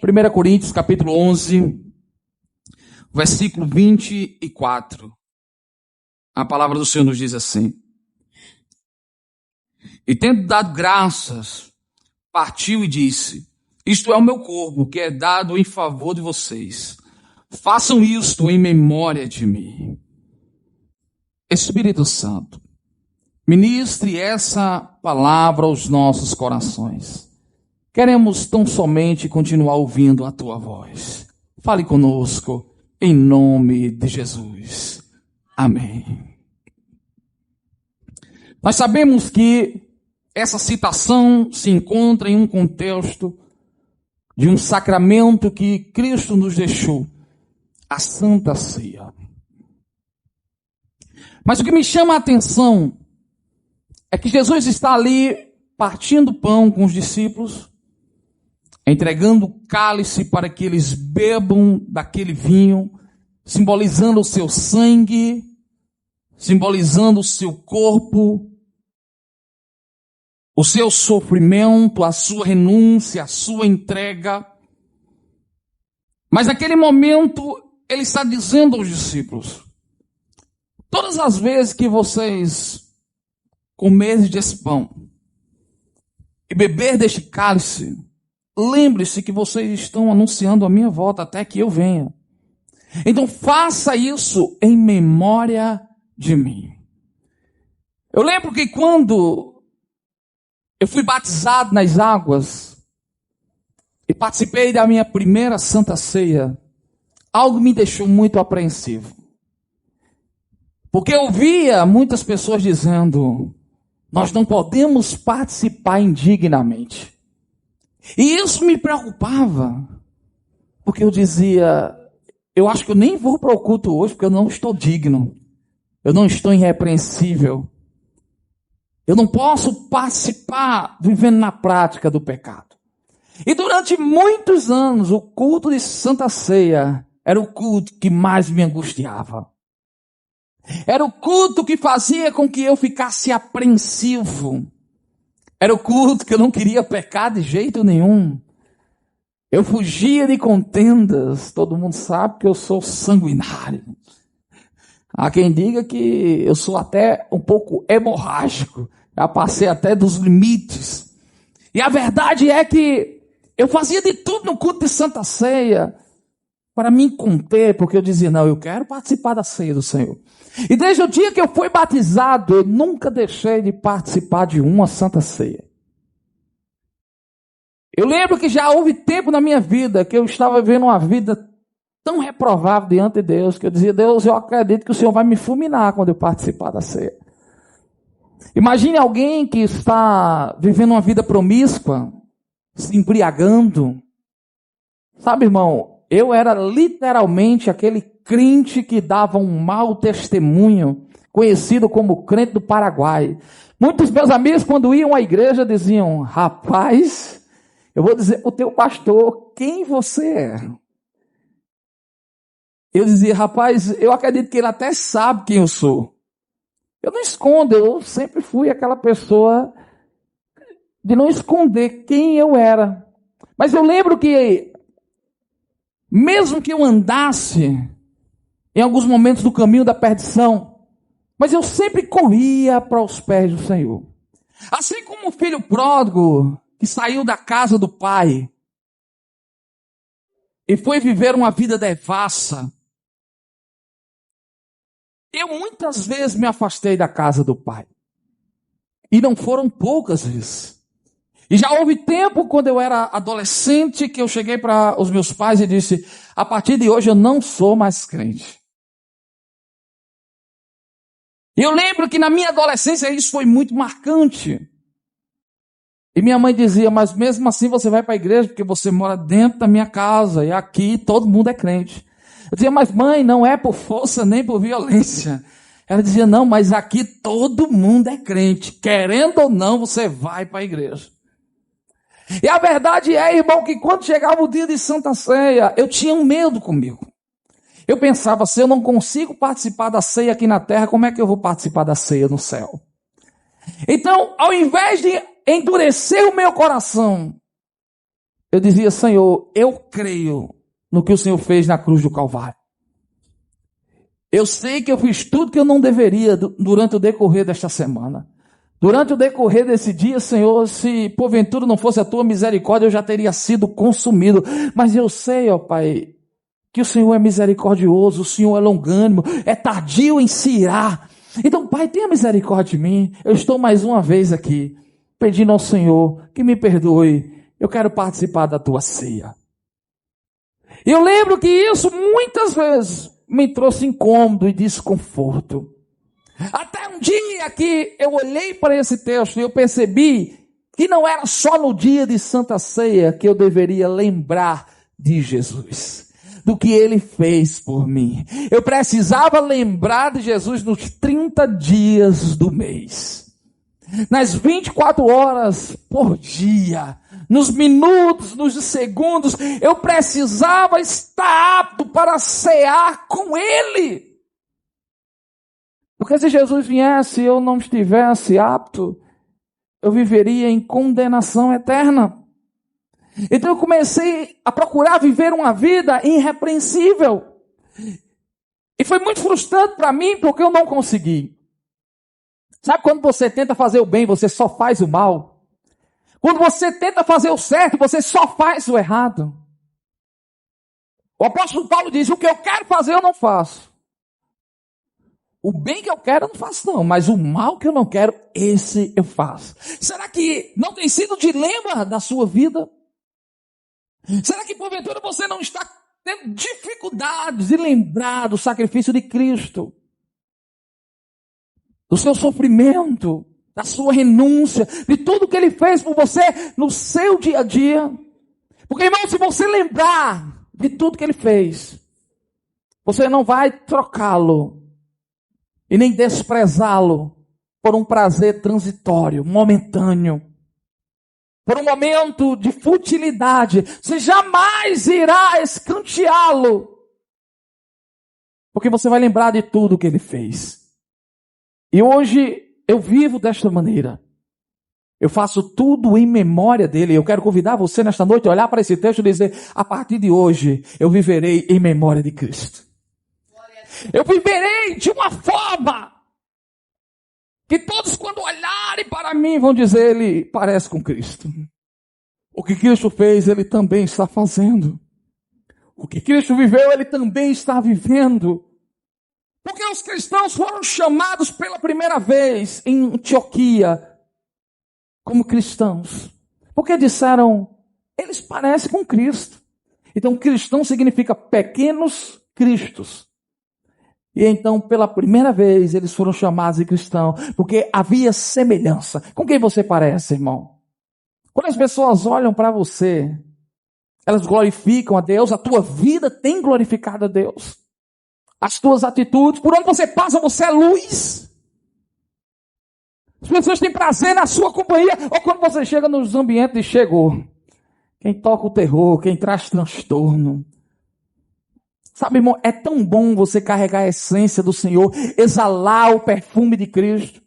1 Coríntios capítulo 11, versículo 24. A palavra do Senhor nos diz assim: E tendo dado graças, partiu e disse: Isto é o meu corpo, que é dado em favor de vocês. Façam isto em memória de mim. Espírito Santo, ministre essa palavra aos nossos corações. Queremos tão somente continuar ouvindo a tua voz. Fale conosco, em nome de Jesus. Amém. Nós sabemos que essa citação se encontra em um contexto de um sacramento que Cristo nos deixou, a Santa Ceia. Mas o que me chama a atenção é que Jesus está ali partindo pão com os discípulos, entregando o cálice para que eles bebam daquele vinho, simbolizando o seu sangue, simbolizando o seu corpo, o seu sofrimento, a sua renúncia, a sua entrega. Mas naquele momento ele está dizendo aos discípulos: todas as vezes que vocês comerem desse pão e beber deste cálice, lembre-se que vocês estão anunciando a minha volta até que eu venha. Então faça isso em memória de mim. Eu lembro que quando eu fui batizado nas águas e participei da minha primeira Santa Ceia, algo me deixou muito apreensivo. Porque eu via muitas pessoas dizendo: nós não podemos participar indignamente. E isso me preocupava, porque eu dizia: eu acho que eu nem vou para o culto hoje, porque eu não estou digno, eu não estou irrepreensível, eu não posso participar vivendo na prática do pecado. E durante muitos anos, o culto de Santa Ceia era o culto que mais me angustiava. Era o culto que fazia com que eu ficasse apreensivo. Era o culto que eu não queria pecar de jeito nenhum. Eu fugia de contendas. Todo mundo sabe que eu sou sanguinário. Há quem diga que eu sou até um pouco hemorrágico. Já passei até dos limites. E a verdade é que eu fazia de tudo no culto de Santa Ceia para me conter, porque eu dizia: não, eu quero participar da ceia do Senhor. E desde o dia que eu fui batizado, eu nunca deixei de participar de uma Santa Ceia. Eu lembro que já houve tempo na minha vida que eu estava vivendo uma vida tão reprovável diante de Deus, que eu dizia: Deus, eu acredito que o Senhor vai me fulminar quando eu participar da ceia. Imagine alguém que está vivendo uma vida promíscua, se embriagando. Sabe, irmão, eu era literalmente aquele crente que dava um mau testemunho, conhecido como crente do Paraguai. Muitos meus amigos, quando iam à igreja, diziam: rapaz, eu vou dizer para o teu pastor quem você é. Eu dizia: rapaz, eu acredito que ele até sabe quem eu sou. Eu não escondo, eu sempre fui aquela pessoa de não esconder quem eu era. Mas eu lembro que, mesmo que eu andasse em alguns momentos do caminho da perdição, mas eu sempre corria para os pés do Senhor. Assim como o filho pródigo que saiu da casa do pai e foi viver uma vida devassa, eu muitas vezes me afastei da casa do pai. E não foram poucas vezes. E já houve tempo, quando eu era adolescente, que eu cheguei para os meus pais e disse: a partir de hoje eu não sou mais crente. E eu lembro que na minha adolescência isso foi muito marcante. E minha mãe dizia: mas mesmo assim você vai para a igreja, porque você mora dentro da minha casa, e aqui todo mundo é crente. Eu dizia: mas mãe, não é por força nem por violência. Ela dizia: não, mas aqui todo mundo é crente. Querendo ou não, você vai para a igreja. E a verdade é, irmão, que quando chegava o dia de Santa Ceia, eu tinha um medo comigo. Eu pensava: se eu não consigo participar da ceia aqui na terra, como é que eu vou participar da ceia no céu? Então, ao invés de endurecer o meu coração eu dizia: Senhor, eu creio no que o Senhor fez na cruz do Calvário. Eu sei que eu fiz tudo que eu não deveria durante o decorrer desta semana. Durante o decorrer desse dia, Senhor, se porventura não fosse a tua misericórdia, eu já teria sido consumido. Mas eu sei, ó Pai, que o Senhor é misericordioso, o Senhor é longânimo, é tardio em se irar. Então, Pai, tenha misericórdia de mim. Eu estou mais uma vez aqui, pedindo ao Senhor que me perdoe. Eu quero participar da tua ceia. E eu lembro que isso muitas vezes me trouxe incômodo e desconforto. Até um dia que eu olhei para esse texto e eu percebi que não era só no dia de Santa Ceia que eu deveria lembrar de Jesus, do que Ele fez por mim. Eu precisava lembrar de Jesus nos 30 dias do mês, nas 24 horas por dia, nos minutos, nos segundos. Eu precisava estar apto para cear com Ele. Porque se Jesus viesse e eu não estivesse apto, eu viveria em condenação eterna. Então eu comecei a procurar viver uma vida irrepreensível. E foi muito frustrante para mim, porque eu não consegui. Sabe quando você tenta fazer o bem, você só faz o mal? Quando você tenta fazer o certo, você só faz o errado. O apóstolo Paulo diz: o que eu quero fazer eu não faço. O bem que eu quero eu não faço não, mas o mal que eu não quero, esse eu faço. Será que não tem sido dilema da sua vida? Será que porventura você não está tendo dificuldades de lembrar do sacrifício de Cristo? Do seu sofrimento, da sua renúncia, de tudo que Ele fez por você no seu dia a dia? Porque, irmão, se você lembrar de tudo que Ele fez, você não vai trocá-lo e nem desprezá-lo por um prazer transitório, momentâneo, por um momento de futilidade. Você jamais irá escanteá-lo, porque você vai lembrar de tudo que Ele fez. E hoje eu vivo desta maneira. Eu faço tudo em memória dele. Eu quero convidar você nesta noite a olhar para esse texto e dizer: a partir de hoje eu viverei em memória de Cristo. Eu viverei de uma forma que todos, quando olharem para mim, vão dizer: ele parece com Cristo. O que Cristo fez, ele também está fazendo. O que Cristo viveu, ele também está vivendo. Porque os cristãos foram chamados pela primeira vez em Antioquia como cristãos. Porque disseram: eles parecem com Cristo. Então, cristão significa pequenos cristos. E então, pela primeira vez, eles foram chamados de cristão, porque havia semelhança. Com quem você parece, irmão? Quando as pessoas olham para você, elas glorificam a Deus, a tua vida tem glorificado a Deus. As tuas atitudes, por onde você passa, você é luz. As pessoas têm prazer na sua companhia. Ou quando você chega nos ambientes e chegou, quem toca o terror, quem traz transtorno. Sabe, irmão, é tão bom você carregar a essência do Senhor, exalar o perfume de Cristo.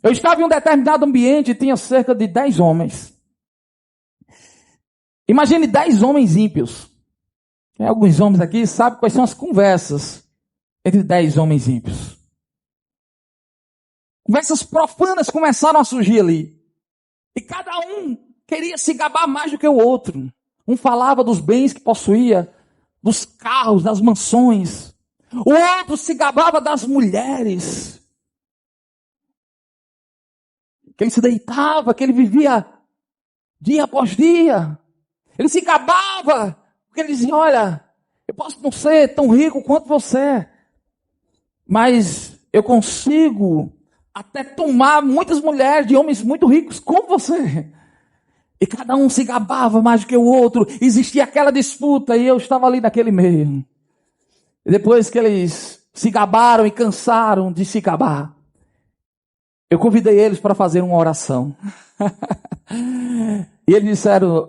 Eu estava em um determinado ambiente e tinha cerca de 10 homens. Imagine 10 homens ímpios. Tem alguns homens aqui sabem quais são as conversas entre 10 homens ímpios. Conversas profanas começaram a surgir ali. E cada um queria se gabar mais do que o outro. Um falava dos bens que possuía, dos carros, das mansões. O outro se gabava das mulheres. Que ele se deitava, que ele vivia dia após dia. Ele se gabava, porque ele dizia: olha, eu posso não ser tão rico quanto você, mas eu consigo até tomar muitas mulheres de homens muito ricos como você. E cada um se gabava mais do que o outro. Existia aquela disputa e eu estava ali naquele meio. E depois que eles se gabaram e cansaram de se gabar, eu convidei eles para fazer uma oração. E eles disseram: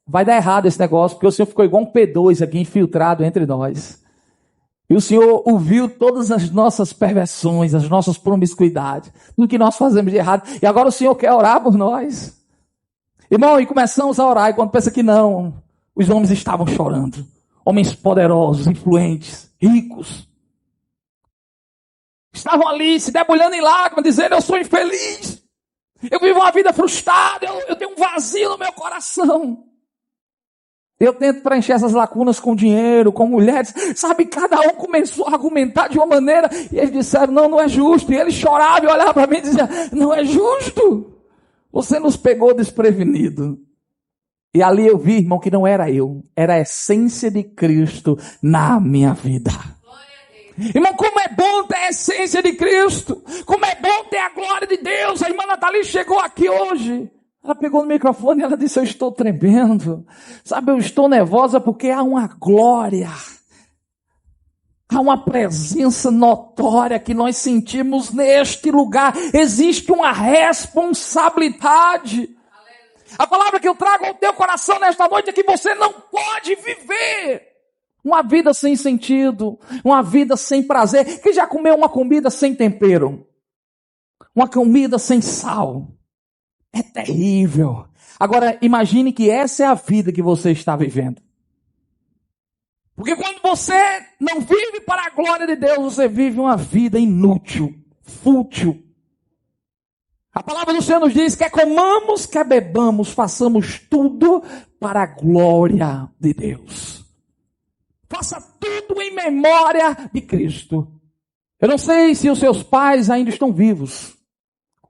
vai dar errado esse negócio, porque o Senhor ficou igual um P2 aqui, infiltrado entre nós. E o Senhor ouviu todas as nossas perversões, as nossas promiscuidades, tudo que nós fazemos de errado. E agora o Senhor quer orar por nós. Irmão, e começamos a orar, e quando pensa que não, os homens estavam chorando. Homens poderosos, influentes, ricos. Estavam ali se debulhando em lágrimas, dizendo: eu sou infeliz. Eu vivo uma vida frustrada, eu tenho um vazio no meu coração. Eu tento preencher essas lacunas com dinheiro, com mulheres. Sabe, cada um começou a argumentar de uma maneira. E eles disseram: não é justo. E ele chorava e olhava para mim e dizia: não é justo. Você nos pegou desprevenido. E ali eu vi, irmão, que não era eu. Era a essência de Cristo na minha vida. Irmão, como é bom ter a essência de Cristo. Como é bom ter a glória de Deus. A irmã Nathalie chegou aqui hoje. Ela pegou no microfone e ela disse: eu estou tremendo. Sabe, eu estou nervosa porque há uma glória. Há uma presença notória que nós sentimos neste lugar. Existe uma responsabilidade. A palavra que eu trago ao teu coração nesta noite é que você não pode viver uma vida sem sentido, uma vida sem prazer. Quem já comeu uma comida sem tempero? Uma comida sem sal? É terrível. Agora, imagine que essa é a vida que você está vivendo. Porque quando você não vive para a glória de Deus, você vive uma vida inútil, fútil. A palavra do Senhor nos diz: quer comamos, quer bebamos, façamos tudo para a glória de Deus. Faça tudo em memória de Cristo. Eu não sei se os seus pais ainda estão vivos.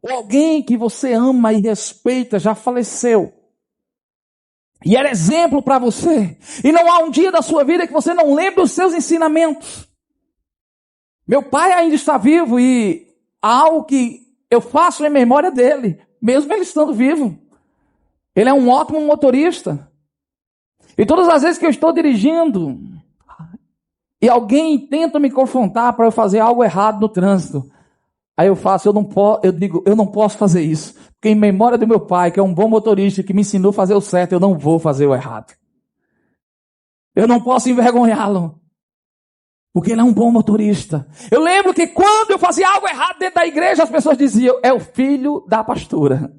Ou alguém que você ama e respeita já faleceu. E era exemplo para você. E não há um dia da sua vida que você não lembre dos seus ensinamentos. Meu pai ainda está vivo e há algo que eu faço em memória dele, mesmo ele estando vivo. Ele é um ótimo motorista. E todas as vezes que eu estou dirigindo e alguém tenta me confrontar para eu fazer algo errado no trânsito, aí eu digo, eu não posso fazer isso. Porque em memória do meu pai, que é um bom motorista, que me ensinou a fazer o certo, eu não vou fazer o errado. Eu não posso envergonhá-lo. Porque ele é um bom motorista. Eu lembro que quando eu fazia algo errado dentro da igreja, as pessoas diziam: é o filho da pastora.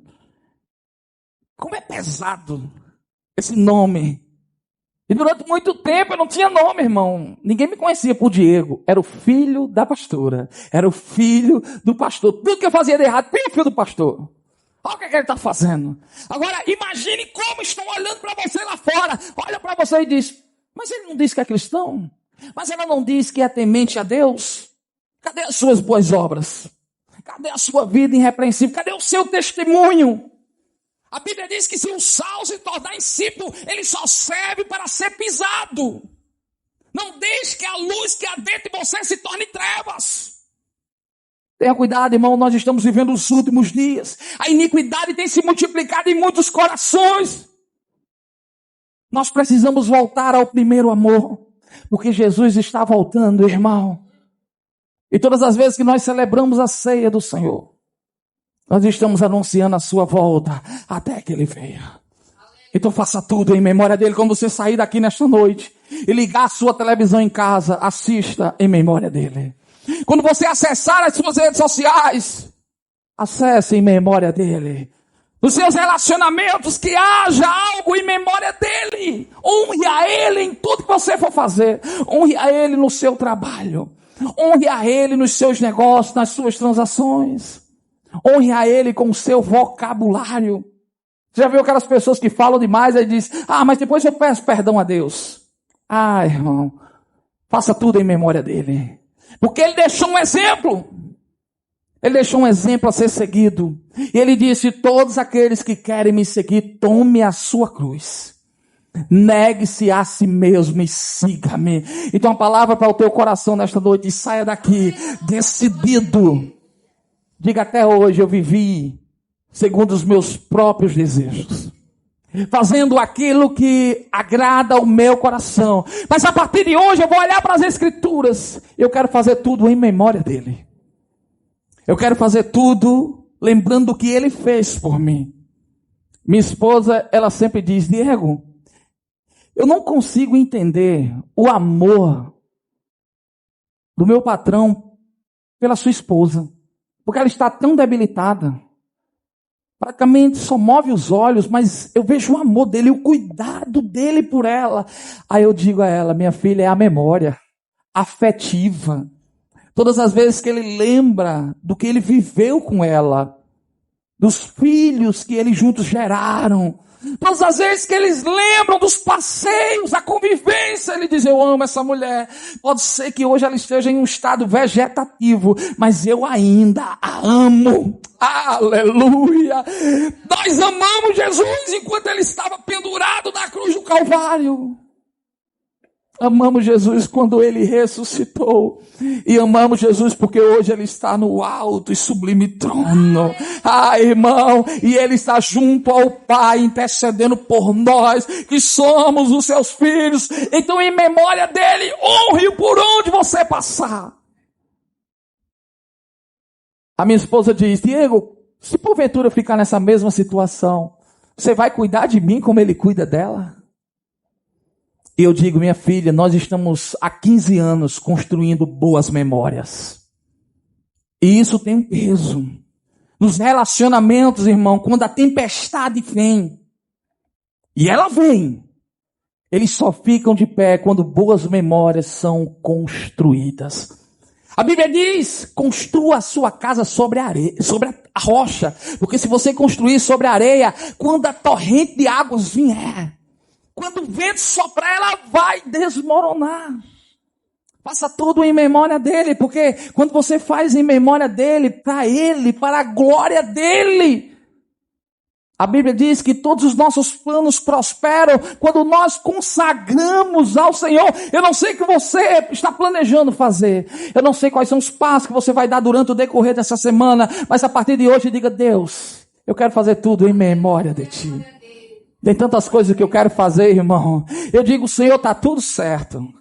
Como é pesado esse nome. E durante muito tempo eu não tinha nome, irmão. Ninguém me conhecia por Diego. Era o filho da pastora. Era o filho do pastor. Tudo que eu fazia de errado, tem o filho do pastor. Olha o que ele está fazendo. Agora, imagine como estão olhando para você lá fora. Olha para você e diz: mas ele não disse que é cristão? Mas ela não diz que é temente a Deus? Cadê as suas boas obras? Cadê a sua vida irrepreensível? Cadê o seu testemunho? A Bíblia diz que se o sal se tornar insípido, ele só serve para ser pisado. Não deixe que a luz que há dentro de você se torne trevas. Tenha cuidado, irmão, nós estamos vivendo os últimos dias. A iniquidade tem se multiplicado em muitos corações. Nós precisamos voltar ao primeiro amor, porque Jesus está voltando, irmão. E todas as vezes que nós celebramos a ceia do Senhor, nós estamos anunciando a sua volta até que Ele venha. Então faça tudo em memória dele. Quando você sair daqui nesta noite e ligar a sua televisão em casa, assista em memória dele. Quando você acessar as suas redes sociais, acesse em memória dele. Nos seus relacionamentos, que haja algo em memória dele. Honre a ele em tudo que você for fazer. Honre a ele no seu trabalho. Honre a ele nos seus negócios, nas suas transações. Honre a ele com o seu vocabulário. Você já viu aquelas pessoas que falam demais e diz: mas depois eu peço perdão a Deus. Irmão, faça tudo em memória dele. Porque ele deixou um exemplo. Ele deixou um exemplo a ser seguido. E ele disse: todos aqueles que querem me seguir, tome a sua cruz. Negue-se a si mesmo e siga-me. Então a palavra para o teu coração nesta noite: saia daqui decidido. Diga: até hoje eu vivi segundo os meus próprios desejos, fazendo aquilo que agrada ao meu coração. Mas a partir de hoje eu vou olhar para as Escrituras. Eu quero fazer tudo em memória dele. Eu quero fazer tudo lembrando o que ele fez por mim. Minha esposa, ela sempre diz: Diego, eu não consigo entender o amor do meu patrão pela sua esposa, porque ela está tão debilitada. praticamente só move os olhos, mas eu vejo o amor dele, o cuidado dele por ela. Aí eu digo a ela, minha filha, é a memória afetiva. Todas as vezes que ele lembra do que ele viveu com ela, dos filhos que eles juntos geraram, todas as vezes que eles lembram dos passeios, da convivência, ele diz, eu amo essa mulher. Pode ser que hoje ela esteja em um estado vegetativo, mas eu ainda a amo. Aleluia! Nós amamos Jesus enquanto ele estava pendurado na cruz do Calvário. Amamos Jesus quando ele ressuscitou. E amamos Jesus porque hoje ele está no alto e sublime trono. Irmão, e ele está junto ao Pai, intercedendo por nós, que somos os seus filhos. Então, em memória dele, honre por onde você passar. A minha esposa diz, Diego, se porventura eu ficar nessa mesma situação, você vai cuidar de mim como ele cuida dela? E eu digo, minha filha, nós estamos há 15 anos construindo boas memórias. E isso tem um peso. Nos relacionamentos, irmão, quando a tempestade vem, e ela vem, eles só ficam de pé quando boas memórias são construídas. A Bíblia diz, construa a sua casa sobre a areia, sobre a rocha. Porque se você construir sobre a areia, quando a torrente de águas vier, quando o vento soprar, ela vai desmoronar. Faça tudo em memória dele, porque quando você faz em memória dele, para a glória dele, a Bíblia diz que todos os nossos planos prosperam quando nós consagramos ao Senhor. Eu não sei o que você está planejando fazer. Eu não sei quais são os passos que você vai dar durante o decorrer dessa semana, mas a partir de hoje diga, Deus, eu quero fazer tudo em memória de Ti. Tem tantas coisas que eu quero fazer, irmão. Eu digo, Senhor, está tudo certo.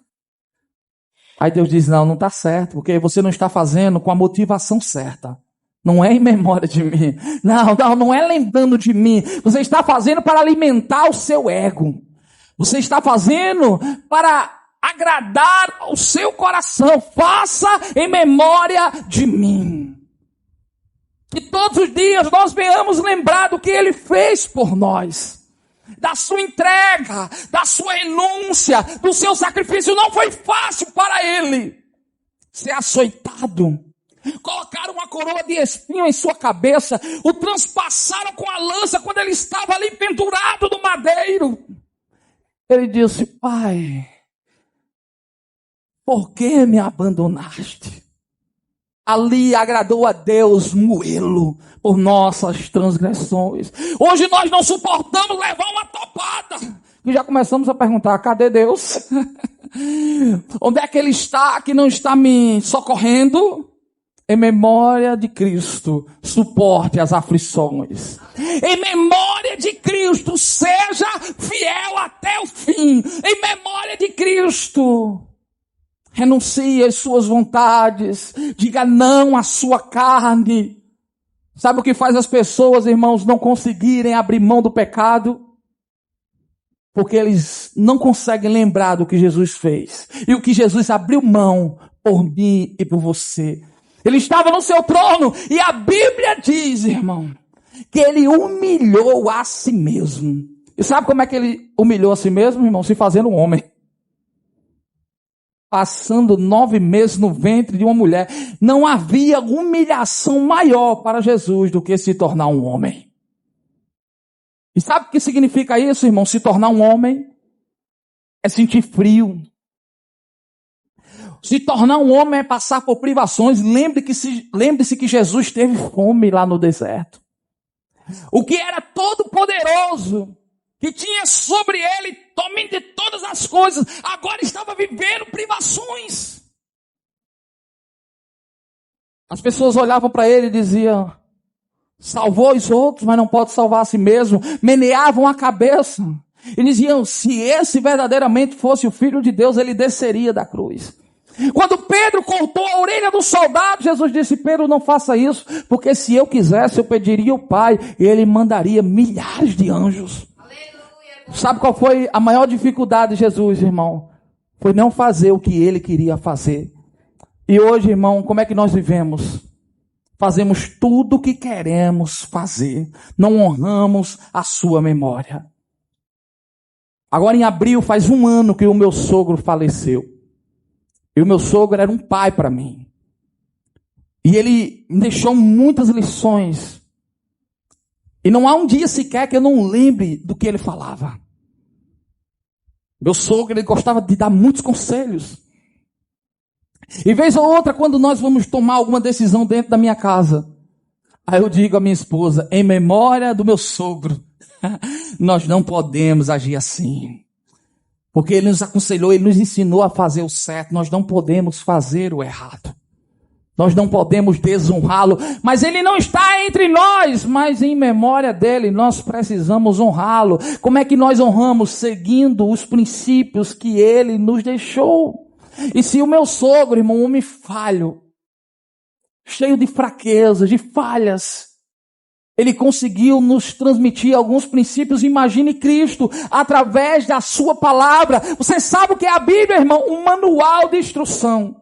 Aí Deus diz, não está certo, porque você não está fazendo com a motivação certa. Não é em memória de mim. Não é lembrando de mim. Você está fazendo para alimentar o seu ego. Você está fazendo para agradar o seu coração. Faça em memória de mim. Que todos os dias nós venhamos lembrar do que Ele fez por nós. Da sua entrega, da sua renúncia, do seu sacrifício. Não foi fácil para Ele ser açoitado. Colocaram uma coroa de espinho em sua cabeça. O transpassaram com a lança quando Ele estava ali pendurado no madeiro. Ele disse, Pai, por que me abandonaste? Ali agradou a Deus moê-lo por nossas transgressões. Hoje nós não suportamos levar uma topada. E já começamos a perguntar, cadê Deus? Onde é que Ele está, que não está me socorrendo? Em memória de Cristo, suporte as aflições. Em memória de Cristo, seja fiel até o fim. Em memória de Cristo, renuncie às suas vontades. Diga não à sua carne. Sabe o que faz as pessoas, irmãos, não conseguirem abrir mão do pecado? Porque eles não conseguem lembrar do que Jesus fez. E o que Jesus abriu mão por mim e por você. Ele estava no seu trono. E a Bíblia diz, irmão, que Ele humilhou a si mesmo. E sabe como é que Ele humilhou a si mesmo, irmão? Se fazendo um homem. Passando 9 meses no ventre de uma mulher. Não havia humilhação maior para Jesus do que se tornar um homem. E sabe o que significa isso, irmão? Se tornar um homem é sentir frio. Se tornar um homem é passar por privações. Lembre-se que Jesus teve fome lá no deserto. O que era todo poderoso, que tinha sobre ele domínio de todas as coisas, agora estava vivendo privações. As pessoas olhavam para ele e diziam, salvou os outros, mas não pode salvar a si mesmo. Meneavam a cabeça e diziam, se esse verdadeiramente fosse o Filho de Deus, ele desceria da cruz. Quando Pedro cortou a orelha do soldado, Jesus disse, Pedro, não faça isso, porque se eu quisesse, eu pediria ao Pai, e Ele mandaria milhares de anjos. Aleluia. Sabe qual foi a maior dificuldade de Jesus, irmão? Foi não fazer o que Ele queria fazer. E hoje, irmão, como é que nós vivemos? fazemos tudo o que queremos fazer, não honramos a sua memória. Agora em abril faz 1 ano que o meu sogro faleceu. E o meu sogro era um pai para mim. E ele me deixou muitas lições. E não há um dia sequer que eu não lembre do que ele falava. Meu sogro, ele gostava de dar muitos conselhos. E vez ou outra, quando nós vamos tomar alguma decisão dentro da minha casa, aí eu digo à minha esposa, em memória do meu sogro, nós não podemos agir assim. Porque ele nos aconselhou, ele nos ensinou a fazer o certo. Nós não podemos fazer o errado. Nós não podemos desonrá-lo. Mas ele não está entre nós, mas em memória dele nós precisamos honrá-lo. Como é que nós honramos? Seguindo os princípios que ele nos deixou. E se o meu sogro, irmão, um homem falho, cheio de fraquezas, de falhas, ele conseguiu nos transmitir alguns princípios. Imagine Cristo através da sua palavra. Você sabe o que é a Bíblia, irmão? Um manual de instrução.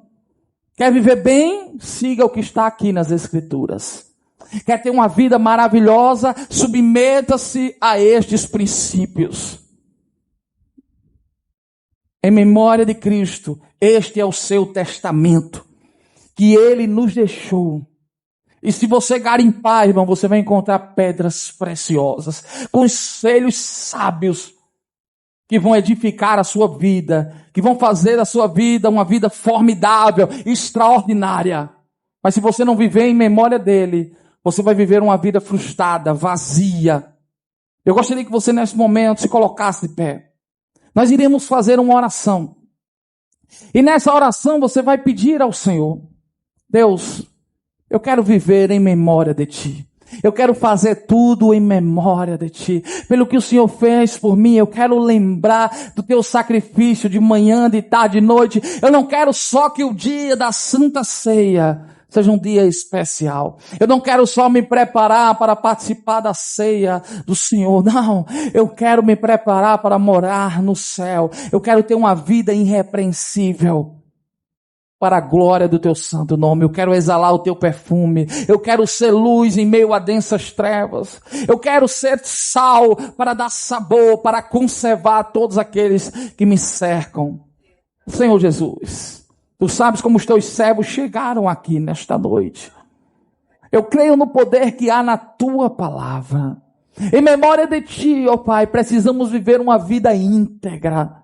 Quer viver bem? Siga o que está aqui nas Escrituras. Quer ter uma vida maravilhosa? Submeta-se a estes princípios. Em memória de Cristo, este é o seu testamento que ele nos deixou. E se você garimpar, irmão, você vai encontrar pedras preciosas, conselhos sábios, que vão edificar a sua vida, que vão fazer da sua vida uma vida formidável, extraordinária. Mas se você não viver em memória dele, você vai viver uma vida frustrada, vazia. Eu gostaria que você nesse momento se colocasse de pé. Nós iremos fazer uma oração. E nessa oração você vai pedir ao Senhor, Deus, eu quero viver em memória de Ti. Eu quero fazer tudo em memória de Ti. Pelo que o Senhor fez por mim, eu quero lembrar do Teu sacrifício de manhã, de tarde, de noite. Eu não quero só que o dia da Santa Ceia seja um dia especial. Eu não quero só me preparar para participar da ceia do Senhor. Não, eu quero me preparar para morar no céu. Eu quero ter uma vida irrepreensível para a glória do Teu santo nome. Eu quero exalar o Teu perfume. Eu quero ser luz em meio a densas trevas. Eu quero ser sal para dar sabor, para conservar todos aqueles que me cercam. Senhor Jesus, Tu sabes como os Teus servos chegaram aqui nesta noite. Eu creio no poder que há na Tua palavra. Em memória de Ti, ó Pai, precisamos viver uma vida íntegra.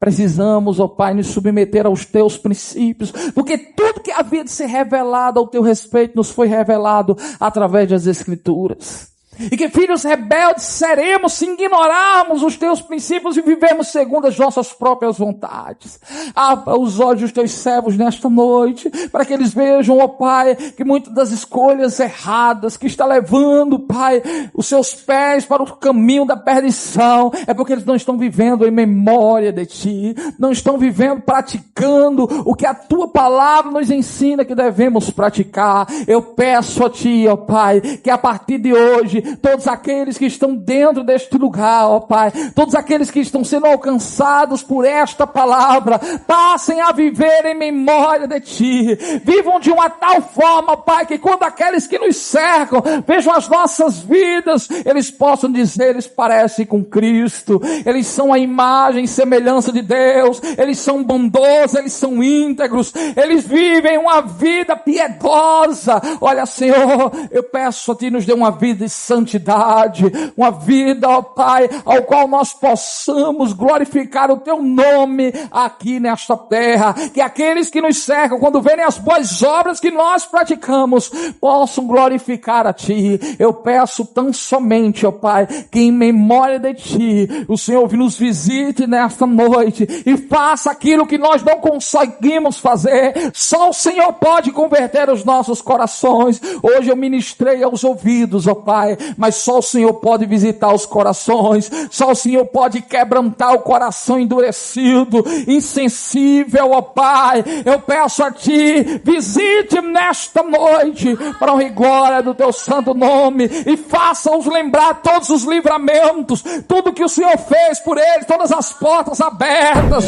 Precisamos, ó Pai, nos submeter aos Teus princípios, porque tudo que havia de ser revelado ao Teu respeito nos foi revelado através das Escrituras. E que filhos rebeldes seremos se ignorarmos os Teus princípios e vivermos segundo as nossas próprias vontades. Abra os olhos dos Teus servos nesta noite, para que eles vejam, ó Pai, que muitas das escolhas erradas que está levando, Pai, os seus pés para o caminho da perdição, é porque eles não estão vivendo em memória de Ti, não estão vivendo, praticando o que a Tua palavra nos ensina que devemos praticar. Eu peço a Ti, ó Pai, que a partir de hoje, todos aqueles que estão dentro deste lugar, ó Pai, todos aqueles que estão sendo alcançados por esta palavra, passem a viver em memória de Ti, vivam de uma tal forma, Pai, que quando aqueles que nos cercam vejam as nossas vidas, eles possam dizer, eles parecem com Cristo, eles são a imagem e semelhança de Deus, eles são bondosos, eles são íntegros, eles vivem uma vida piedosa. Olha, Senhor, eu peço a Ti, nos dê uma vida de santidade, uma vida, ó Pai, ao qual nós possamos glorificar o Teu nome aqui nesta terra, que aqueles que nos cercam, quando verem as boas obras que nós praticamos, possam glorificar a Ti. Eu peço tão somente, ó Pai, que em memória de Ti, o Senhor nos visite nesta noite e faça aquilo que nós não conseguimos fazer. Só o Senhor pode converter os nossos corações. Hoje eu ministrei aos ouvidos, ó Pai, mas só o Senhor pode visitar os corações, só o Senhor pode quebrantar o coração endurecido, insensível, ó Pai. Eu peço a Ti, visite nesta noite, para honra e glória do Teu santo nome, e faça-os lembrar todos os livramentos, tudo que o Senhor fez por eles, todas as portas abertas.